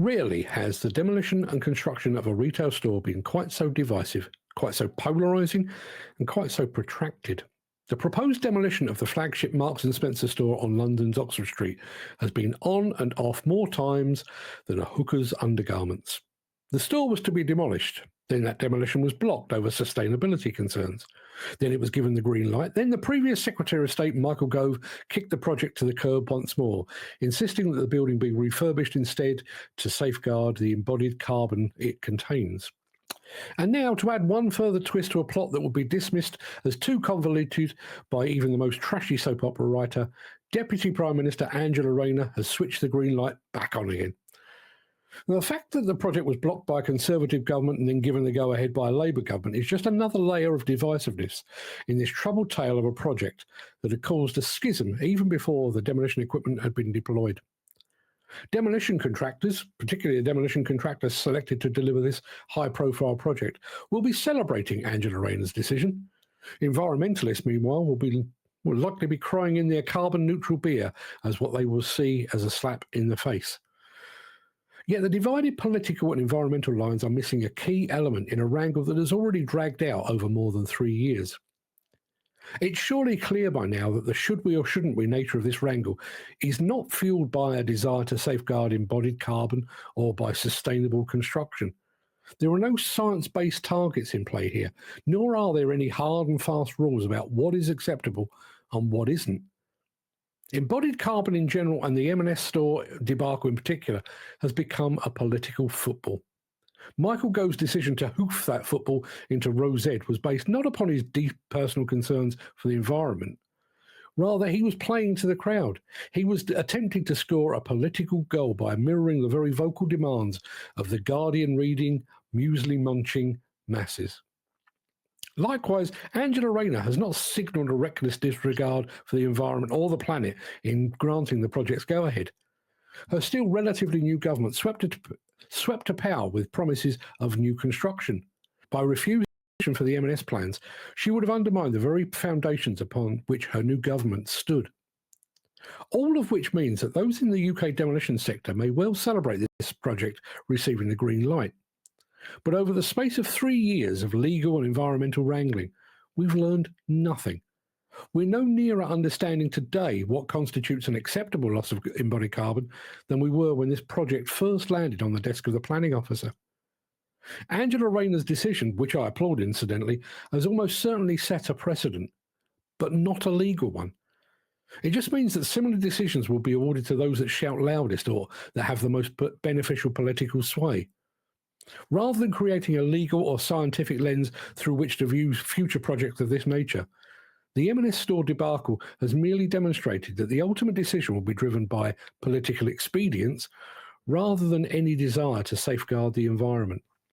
Rarely has the demolition and construction of a retail store been quite so divisive, quite so polarising, and quite so protracted. The proposed demolition of the flagship Marks & Spencer store on London's Oxford Street has been on and off more times than a hooker's undergarments. The store was to be demolished. Then that demolition was blocked over sustainability concerns. Then it was given the green light. Then the previous Secretary of State, Michael Gove, kicked the project to the curb once more, insisting that the building be refurbished instead to safeguard the embodied carbon it contains. And now, to add one further twist to a plot that would be dismissed as too convoluted by even the most trashy soap opera writer, Deputy Prime Minister Angela Rayner has switched the green light back on again. Now, the fact that the project was blocked by a Conservative government and then given the go-ahead by a Labour government is just another layer of divisiveness in this troubled tale of a project that had caused a schism even before the demolition equipment had been deployed. Demolition contractors, particularly the demolition contractors selected to deliver this high-profile project, will be celebrating Angela Rayner's decision. Environmentalists, meanwhile, will likely be crying in their carbon-neutral beer as what they will see as a slap in the face. Yet the divided political and environmental lines are missing a key element in a wrangle that has already dragged out over more than 3 years. It's surely clear by now that the should we or shouldn't we nature of this wrangle is not fueled by a desire to safeguard embodied carbon or by sustainable construction. There are no science-based targets in play here, nor are there any hard and fast rules about what is acceptable and what isn't. Embodied carbon in general, and the M&S store debacle in particular, has become a political football. Michael Gove's decision to hoof that football into Rose Ed was based not upon his deep personal concerns for the environment. Rather, he was playing to the crowd. He was attempting to score a political goal by mirroring the very vocal demands of the Guardian-reading, muesli-munching masses. Likewise, Angela Rayner has not signalled a reckless disregard for the environment or the planet in granting the project's go-ahead. Her still relatively new government swept to power with promises of new construction. By refusing for the M&S plans, she would have undermined the very foundations upon which her new government stood. All of which means that those in the UK demolition sector may well celebrate this project receiving the green light. But over the space of 3 years of legal and environmental wrangling, we've learned nothing. We're no nearer understanding today what constitutes an acceptable loss of embodied carbon than we were when this project first landed on the desk of the planning officer. Angela Rayner's decision, which I applaud incidentally, has almost certainly set a precedent, but not a legal one. It just means that similar decisions will be awarded to those that shout loudest or that have the most beneficial political sway. Rather than creating a legal or scientific lens through which to view future projects of this nature, the M&S store debacle has merely demonstrated that the ultimate decision will be driven by political expedience rather than any desire to safeguard the environment.